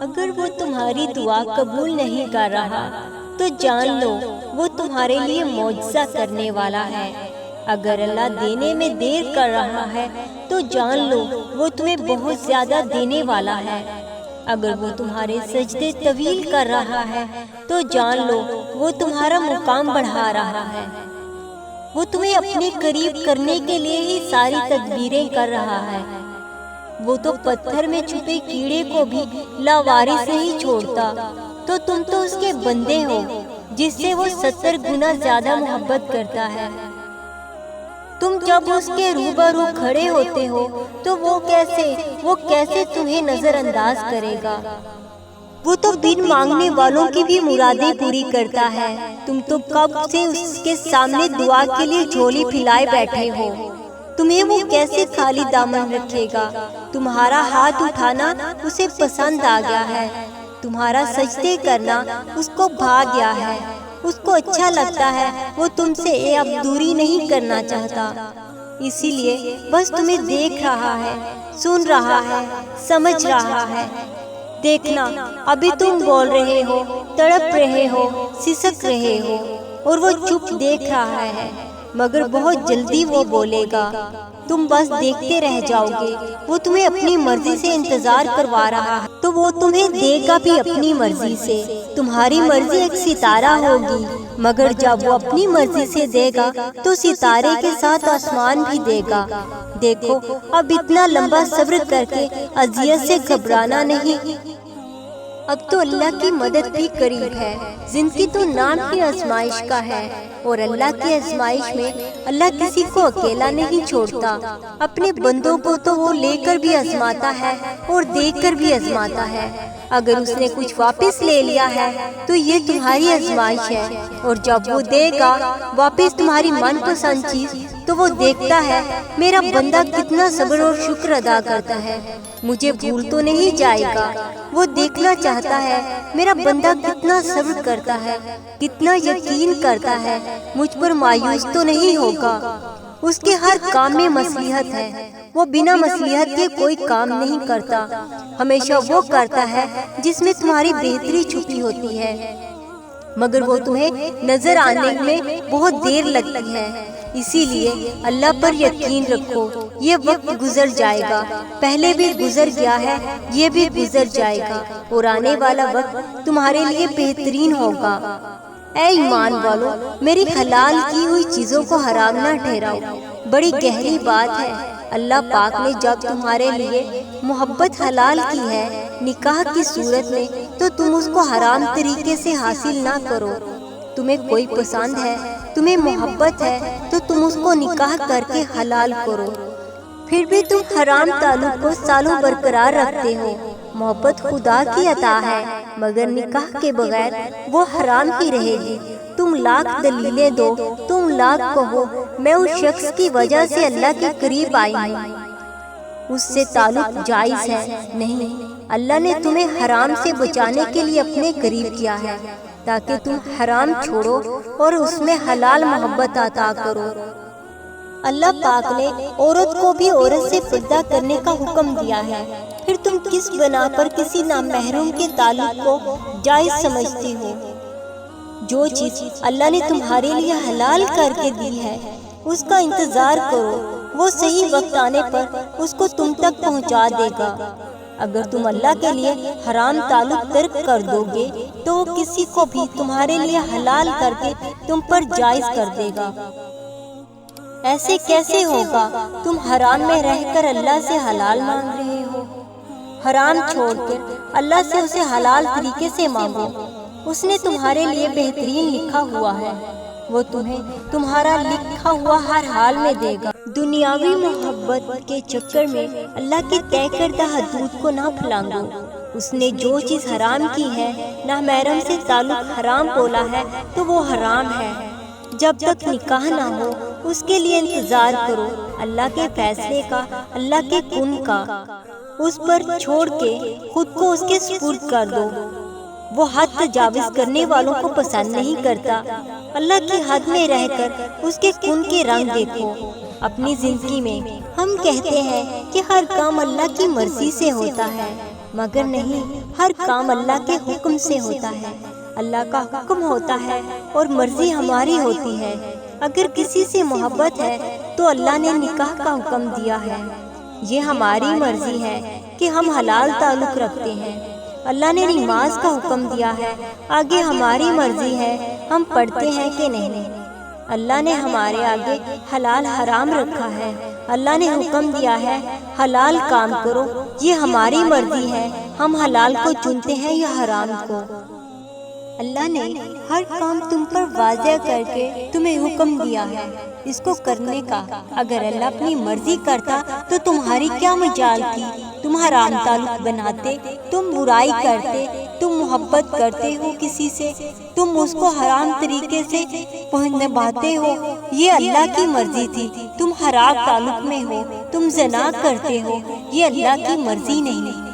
اگر وہ تمہاری دعا قبول نہیں کر رہا تو جان لو وہ تمہارے لیے معجزہ کرنے والا ہے۔ اگر اللہ دینے میں دیر کر رہا ہے تو جان لو وہ تمہیں بہت زیادہ دینے والا ہے۔ اگر وہ تمہارے سجدے طویل کر رہا ہے تو جان لو وہ تمہارا مقام بڑھا رہا ہے۔ وہ تمہیں اپنے قریب کرنے کے لیے ہی ساری تدبیریں کر رہا ہے۔ وہ تو پتھر میں چھپے کیڑے کو بھی لاوارث نہیں چھوڑتا، تو تم تو اس کے بندے ہو جس سے وہ 70 گنا زیادہ محبت کرتا ہے۔ تم جب اس کے روبرو کھڑے ہوتے ہو تو وہ کیسے تمہیں نظر انداز کرے گا؟ وہ تو بن مانگنے والوں کی بھی مرادیں پوری کرتا ہے۔ تم تو کب سے اس کے سامنے دعا کے لیے جھولی پھیلائے بیٹھے ہو، تمہیں وہ کیسے خالی دامن رکھے گا؟ تمہارا ہاتھ اٹھانا اسے پسند آ گیا ہے، تمہارا سجدے کرنا اس کو بھا گیا ہے، اس کو اچھا لگتا ہے، وہ تم سے اب دوری نہیں کرنا چاہتا، اسی لیے بس تمہیں دیکھ رہا ہے، سن رہا ہے، سمجھ رہا ہے۔ دیکھنا، ابھی تم بول رہے ہو، تڑپ رہے ہو، سسک رہے ہو، اور وہ چپ دیکھ رہا ہے، مگر بہت جلدی وہ بولے گا، تم بس دیکھتے رہ جاؤ گے۔ وہ تمہیں اپنی مرضی سے انتظار کروا رہا ہے تو وہ تمہیں دے گا بھی اپنی مرضی سے۔ تمہاری مرضی ایک ستارہ ہوگی، مگر جب وہ اپنی مرضی سے دے گا تو ستارے کے ساتھ آسمان بھی دے گا۔ دیکھو، اب اتنا لمبا صبر کر کے اذیت سے گھبرانا نہیں، اب تو اللہ کی مدد بھی قریب ہے۔ زندگی تو نام کی آزمائش کا ہے، اور اللہ کی آزمائش میں اللہ کسی کو اکیلا نہیں چھوڑتا، اپنے بندوں کو تو وہ لے کر بھی آزماتا ہے اور دے کر بھی آزماتا ہے۔ اگر اس نے کچھ واپس لے لیا ہے تو یہ تمہاری آزمائش ہے، اور جب وہ دے گا واپس تمہاری من پسند چیز تو وہ دیکھتا ہے میرا بندہ کتنا صبر اور شکر ادا کرتا ہے، مجھے بھول تو نہیں جائے گا۔ وہ دیکھنا چاہتا ہے میرا بندہ کتنا صبر کرتا ہے، کتنا یقین کرتا ہے، مجھ پر مایوس تو نہیں ہوگا۔ اس کے ہر کام میں مصلحت ہے، وہ بنا مصلحت کے کوئی کام نہیں کرتا، ہمیشہ وہ کرتا ہے جس میں تمہاری بہتری چھپی ہوتی ہے، مگر وہ تمہیں نظر آنے میں بہت دیر لگتی ہے۔ اسی لیے اللہ پر یقین رکھو، یہ وقت گزر جائے گا، پہلے بھی گزر گیا ہے، یہ بھی گزر جائے گا، اور آنے والا وقت تمہارے لیے بہترین ہوگا۔ اے ایمان والو، میری حلال کی ہوئی چیزوں کو حرام نہ ٹھہراؤ۔ بڑی گہری بات ہے۔ اللہ پاک نے جب تمہارے لیے محبت حلال کی ہے نکاح کی صورت میں، تو تم اس کو حرام طریقے سے حاصل نہ کرو۔ تمہیں کوئی پسند ہے، تمہیں محبت ہے، تو تم اس کو نکاح کر کے حلال کرو۔ پھر بھی تم حرام تعلق کو سالوں برقرار رکھتے ہو۔ محبت خدا کی عطا ہے، مگر نکاح کے بغیر وہ حرام ہی رہے گی۔ تم لاکھ دلیلیں دو، تم لاکھ کہو میں اس شخص کی وجہ سے اللہ کے قریب آئی ہوں، اس سے تعلق جائز ہے، نہیں۔ اللہ نے تمہیں حرام سے بچانے کے لیے اپنے قریب کیا ہے، تاکہ تم حرام چھوڑو اور اس میں حلال محبت عطا کرو۔ اللہ پاک نے عورت کو بھی عورت سے پردہ کرنے کا حکم دیا ہے، پھر تم کس بنا پر کسی نامحرم کے تعلق کو جائز سمجھتے ہو؟ جو چیز اللہ نے تمہارے لیے حلال کر کے دی ہے اس کا انتظار کرو، وہ صحیح وقت آنے پر اس کو تم تک پہنچا دے گا۔ اگر تم اللہ کے لیے حرام تعلق ترک کر دو گے تو وہ کسی کو بھی تمہارے لیے حلال کر کے تم پر جائز کر دے گا۔ ایسے کیسے ہوگا؟ تم حرام میں رہ کر اللہ سے حلال مانگ رہے ہو، حرام چھوڑ کر اللہ سے اسے حلال طریقے سے مانگو۔ اس نے تمہارے لیے بہترین لکھا ہوا ہے، وہ تمہیں تمہارا لکھا ہوا ہر حال میں دے گا۔ دنیاوی محبت کے چکر میں اللہ کی طے کردہ حدود کو نہ پھلانگو۔ اس نے جو چیز حرام کی ہے، نامحرم سے تعلق حرام بولا ہے تو وہ حرام ہے۔ جب تک نکاح نہ ہو اس کے لیے انتظار کرو، اللہ کے فیصلے کا، اللہ کے کن کا، اس پر چھوڑ کے خود کو اس کے سپرد کر دو۔ وہ حد تجاوز کرنے والوں کو پسند نہیں کرتا۔ اللہ کی حد میں رہ کر اس کے کن کے رنگ دیکھو۔ اپنی زندگی میں ہم کہتے ہیں کہ ہر کام اللہ کی مرضی سے ہوتا ہے، مگر نہیں، ہر کام اللہ کے حکم سے ہوتا ہے۔ اللہ کا حکم ہوتا ہے اور مرضی ہماری ہوتی ہے۔ اگر کسی سے محبت ہے تو اللہ نے نکاح کا حکم دیا ہے۔ یہ ہماری مرضی ہے کہ ہم حلال تعلق رکھتے ہیں۔ اللہ نے نماز کا حکم دیا ہے، آگے ہماری مرضی ہے ہم پڑھتے ہیں کہ نہیں۔ اللہ نے ہمارے آگے حلال حرام رکھا ہے۔ اللہ نے حکم دیا ہے حلال کام کرو، یہ ہماری مرضی ہے ہم حلال کو چنتے ہیں یا حرام کو۔ اللہ نے ہر کام تم پر واضح کر کے تمہیں حکم دیا ہے اس کو کرنے کا۔ اگر اللہ اپنی مرضی کرتا تو تمہاری کیا مجال تھی؟ تم حرام تعلق بناتے، تم برائی کرتے، تم محبت کرتے ہو کسی سے، تم اس کو حرام طریقے سے نبھاتے ہو، یہ اللہ کی مرضی تھی۔ تم حرام تعلق میں ہو، تم زنا کرتے ہو، یہ اللہ کی مرضی نہیں۔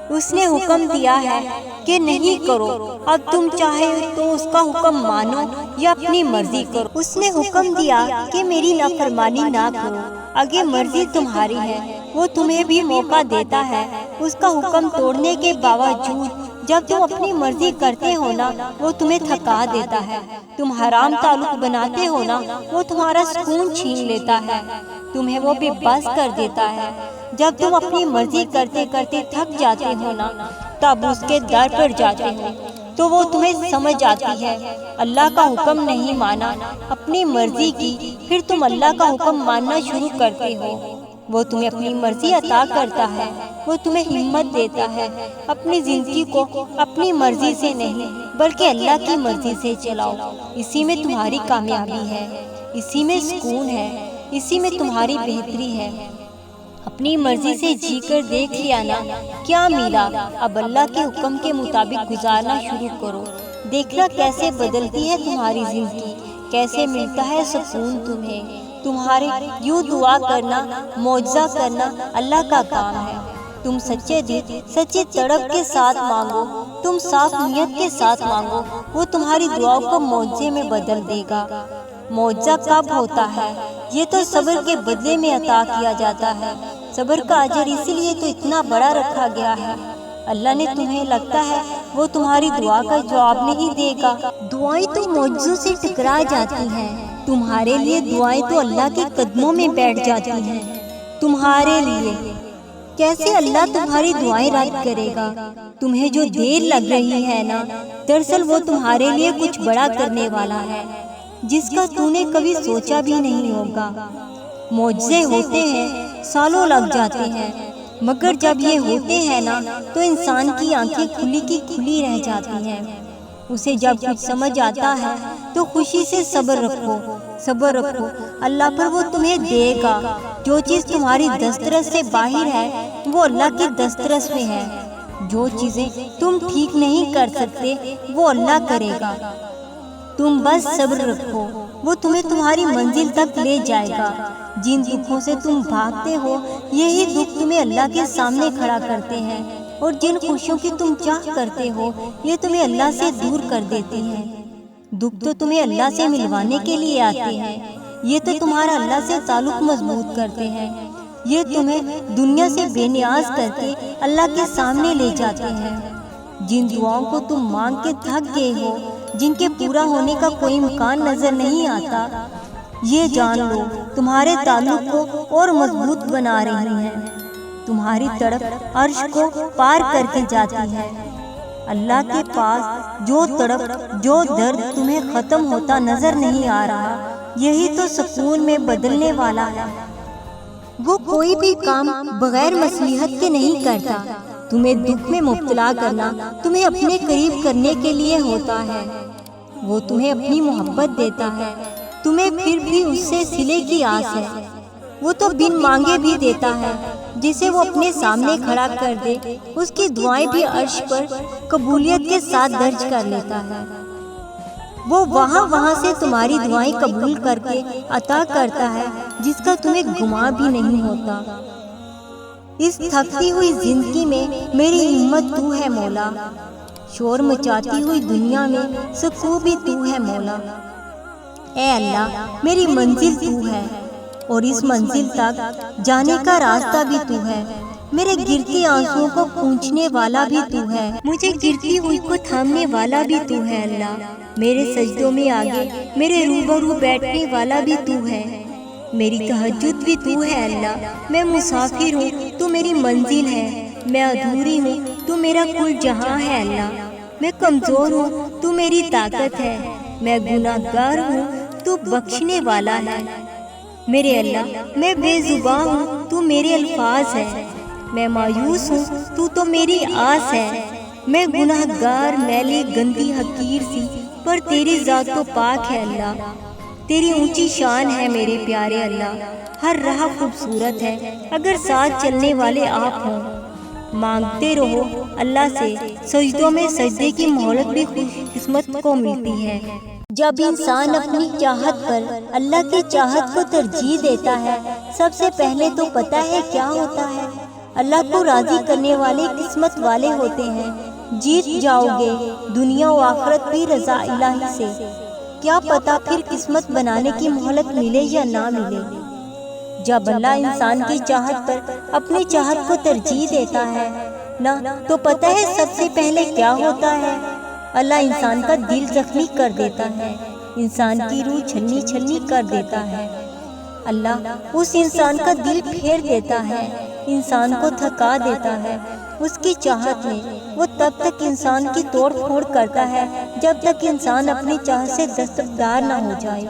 اس نے حکم دیا ہے کہ نہیں کرو، اب تم چاہے تو اس کا حکم مانو یا اپنی مرضی کرو۔ اس نے حکم دیا کہ میری نافرمانی نہ کرو، آگے مرضی تمہاری ہے۔ وہ تمہیں بھی موقع دیتا ہے اس کا حکم توڑنے کے باوجود۔ جب تم اپنی مرضی کرتے ہو نا، وہ تمہیں تھکا دیتا ہے۔ تم حرام تعلق بناتے ہو نا، وہ تمہارا سکون چھین لیتا ہے، تمہیں وہ بے بس کر دیتا ہے۔ جب تم اپنی مرضی کرتے کرتے تھک جاتے ہو نا، تب اس کے در پر جاتے ہو تو وہ تمہیں سمجھ آتی ہے اللہ کا حکم نہیں مانا، اپنی مرضی کی، پھر تم اللہ کا حکم ماننا شروع کرتے ہو۔ وہ تمہیں اپنی مرضی عطا کرتا ہے، وہ تمہیں ہمت دیتا ہے۔ اپنی زندگی کو اپنی مرضی سے نہیں بلکہ اللہ کی مرضی سے چلاؤ، اسی میں تمہاری کامیابی ہے، اسی میں سکون ہے، اسی میں تمہاری بہتری ہے۔ اپنی مرضی سے جی کر دیکھ لیا نا کیا ملا، اب اللہ کے حکم کے مطابق گزارنا شروع کرو، دیکھنا کیسے بدلتی ہے تمہاری زندگی، کیسے ملتا ہے سکون تمہیں۔ تمہارے یوں دعا کرنا، معجزہ کرنا اللہ کا کام ہے۔ تم سچے دل، سچی تڑپ کے ساتھ مانگو، تم صاف نیت کے ساتھ مانگو، وہ تمہاری دعاؤں کو معجزے میں بدل دے گا۔ معجزہ کب ہوتا ہے؟ یہ تو صبر کے بدلے میں عطا کیا جاتا ہے۔ صبر کا اجر اسی لیے تو اتنا بڑا رکھا گیا ہے۔ اللہ نے تمہیں لگتا ہے وہ تمہاری دعا کا جواب نہیں دے گا؟ دعائیں تو معجزوں سے ٹکرا جاتی ہیں، تمہارے لیے دعائیں تو اللہ کے قدموں میں بیٹھ جاتی ہیں۔ تمہارے لیے کیسے اللہ تمہاری دعائیں رد کرے گا؟ تمہیں جو دیر لگ رہی ہے نا، دراصل وہ تمہارے لیے کچھ بڑا کرنے والا ہے جس کا تو نے کبھی سوچا بھی نہیں ہوگا۔ معجزے ہوتے ہیں، سالوں لگ جاتے ہیں، مگر جب یہ ہوتے ہیں نا تو انسان کی آنکھیں کھلی کی کھلی رہ جاتی ہیں۔ اسے جب کچھ سمجھ آتا ہے تو خوشی سے صبر رکھو، صبر رکھو، اللہ پر وہ تمہیں دے گا۔ جو چیز تمہاری دسترس سے باہر ہے وہ اللہ کی دسترس میں ہے۔ جو چیزیں تم ٹھیک نہیں کر سکتے وہ اللہ کرے گا، تم بس صبر رکھو، وہ تمہیں تمہاری منزل تک لے جائے گا۔ جن دکھوں سے تم بھاگتے ہو یہی دکھ تمہیں اللہ کے سامنے کھڑا کرتے ہیں، اور جن خوشیوں کی تم چاہ کرتے ہو یہ تمہیں اللہ سے دور کر دیتی ہیں۔ دکھ تو تمہیں اللہ سے ملوانے کے لیے آتے ہیں، یہ تو تمہارا اللہ سے تعلق مضبوط کرتے ہیں، یہ تمہیں دنیا سے بے نیاز کر کے اللہ کے سامنے لے جاتے ہیں۔ جن دعاؤں کو تم مانگ کے تھک گئے ہو، جن کے پورا ہونے کا کوئی امکان نظر نہیں آتا، یہ جان لو تمہارے تعلق کو اور مضبوط بنا رہی ہیں۔ تمہاری تڑپ عرش کو پار کر کے جاتی ہے۔ اللہ کے پاس جو تڑپ، جو درد تمہیں ختم ہوتا نظر نہیں آ رہا، یہی تو سکون میں بدلنے والا ہے۔ وہ کوئی بھی کام بغیر مصلحت کے نہیں کرتا۔ تمہیں دکھ میں مبتلا کرنا تمہیں اپنے قریب کرنے کے لیے ہوتا ہے۔ وہ تمہیں اپنی محبت دیتا ہے، تمہیں پھر بھی اس سے صلے کی آس ہے۔ وہ تو بن مانگے بھی دیتا ہے، جسے وہ اپنے سامنے کھڑا کر دے اس کی دعائیں بھی عرش پر قبولیت کے ساتھ درج کر لیتا ہے۔ وہ وہاں سے تمہاری دعائیں قبول کر کے عطا کرتا ہے جس کا تمہیں گمان بھی نہیں ہوتا۔ اس تھکتی ہوئی زندگی میں میری ہمت تو ہے مولا، شور مچاتی ہوئی دنیا میں سکون بھی تو ہے مولا۔ اے اللہ میری منزل تو ہے، اور اس منزل تک جانے کا راستہ بھی تو ہے۔ میرے گرتے آنسوؤں کو پونچھنے والا بھی تو ہے، مجھے گرتی ہوئی کو تھامنے والا بھی تو ہے اللہ، میرے سجدوں میں آگے میرے روبرو بیٹھنے والا بھی تو ہے، میری تہجد بھی تو ہے اللہ، میں مسافر ہوں تو میری منزل ہے، میں ادھوری ہوں تو میرا کل جہاں ہے اللہ، میں کمزور ہوں تو میری طاقت ہے، میں گناہ گار ہوں تو بخشنے والا ہے، میرے اللہ میں بے زباں ہوں تو میرے الفاظ ہے، میں مایوس ہوں تو میری آس ہے، میں گناہ گار میلی گندی حقیر سی، پر تیری ذات تو پاک ہے اللہ، تیری اونچی شان ہے میرے پیارے اللہ، ہر راہ خوبصورت ہے اگر ساتھ چلنے والے آپ ہوں، مانگتے رہو اللہ سے، سجدوں میں سجدے کی مہلت بھی خوش قسمت کو ملتی ہے۔ جب انسان اپنی چاہت پر اللہ کی چاہت کو ترجیح دیتا ہے، سب سے پہلے تو پتہ ہے کیا ہوتا ہے، اللہ کو راضی کرنے والے قسمت والے ہوتے ہیں، جیت جاؤ گے دنیا و آخرت بھی رضا الہی سے، کیا پتہ پھر قسمت بنانے کی مہلت ملے یا نہ ملے۔ جب اللہ انسان کی چاہت پر اپنی چاہت کو ترجیح دیتا ہے نا، تو پتہ ہے سب سے پہلے کیا ہوتا ہے، اللہ انسان کا دل زخمی کر دیتا ہے، انسان کی روح چھلنی چھلنی کر دیتا ہے، اللہ اس انسان کا دل پھیر دیتا ہے، انسان کو تھکا دیتا ہے، اس کی چاہت میں وہ تب تک انسان کی توڑ پھوڑ کرتا ہے جب تک انسان اپنی چاہت سے دستبردار نہ ہو جائے،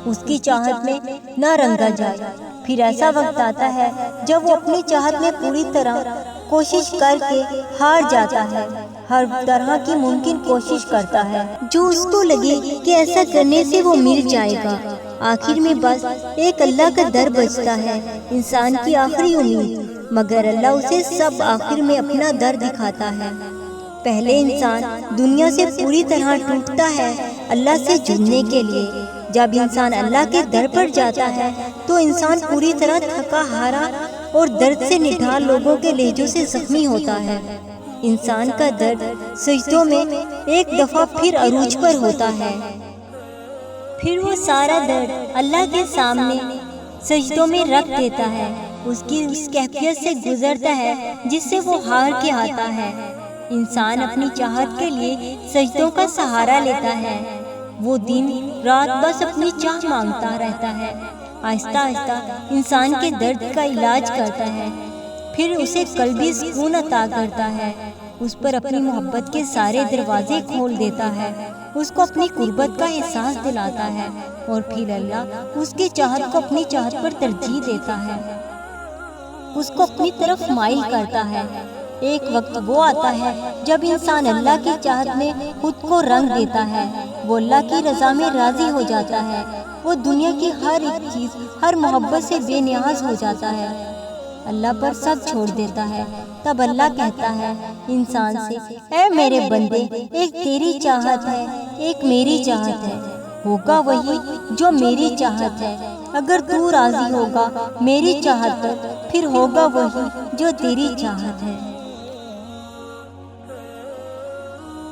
اس کی چاہت میں نہ رنگا جائے، پھر ایسا وقت آتا ہے جب وہ اپنی چاہت میں پوری طرح کوشش کر کے ہار جاتا ہے، ہر طرح کی ممکن کوشش کرتا ہے جو اس کو لگے کہ ایسا کرنے سے وہ مل جائے گا، آخر میں بس ایک اللہ کا در بچتا ہے، انسان کی آخری امید، مگر اللہ اسے سب آخر میں اپنا در دکھاتا ہے۔ پہلے انسان دنیا سے پوری طرح ٹوٹتا ہے اللہ سے جڑنے کے لیے، جب انسان اللہ کے در پر جاتا ہے تو انسان پوری طرح تھکا ہارا اور درد سے نڈھال لوگوں کے لہجوں سے زخمی ہوتا ہے، انسان کا درد سجدوں میں ایک دفعہ پھر عروج پر ہوتا ہے، پھر وہ سارا درد اللہ کے سامنے سجدوں میں رکھ دیتا ہے، اس کی اس کیفیت سے گزرتا ہے جس سے وہ ہار کے آتا ہے، انسان اپنی چاہت کے لیے سجدوں کا سہارا لیتا ہے، وہ دن رات بس اپنی چاہ مانگتا رہتا ہے، آہستہ آہستہ انسان کے درد کا علاج کرتا ہے، پھر اسے قلبی سکون عطا کرتا ہے، اس پر اپنی محبت کے سارے دروازے کھول دیتا ہے، اس کو اپنی قربت کا احساس دلاتا ہے، اور پھر اللہ اس کی چاہت کو اپنی چاہت پر ترجیح دیتا ہے، اس کو اپنی طرف مائل کرتا ہے۔ ایک وقت وہ آتا ہے جب انسان اللہ کی چاہت میں خود کو رنگ دیتا ہے، وہ اللہ کی رضا میں راضی ہو جاتا ہے، وہ دنیا کی ہر ایک چیز ہر محبت سے بے نیاز ہو جاتا ہے، اللہ پر سب چھوڑ دیتا ہے، تب اللہ کہتا ہے انسان سے، اے میرے بندے، ایک تیری چاہت ہے ایک میری چاہت ہے، ہوگا وہی جو میری چاہت ہے، اگر تو راضی ہوگا میری چاہت پر، پھر ہوگا وہی جو تیری چاہت ہے۔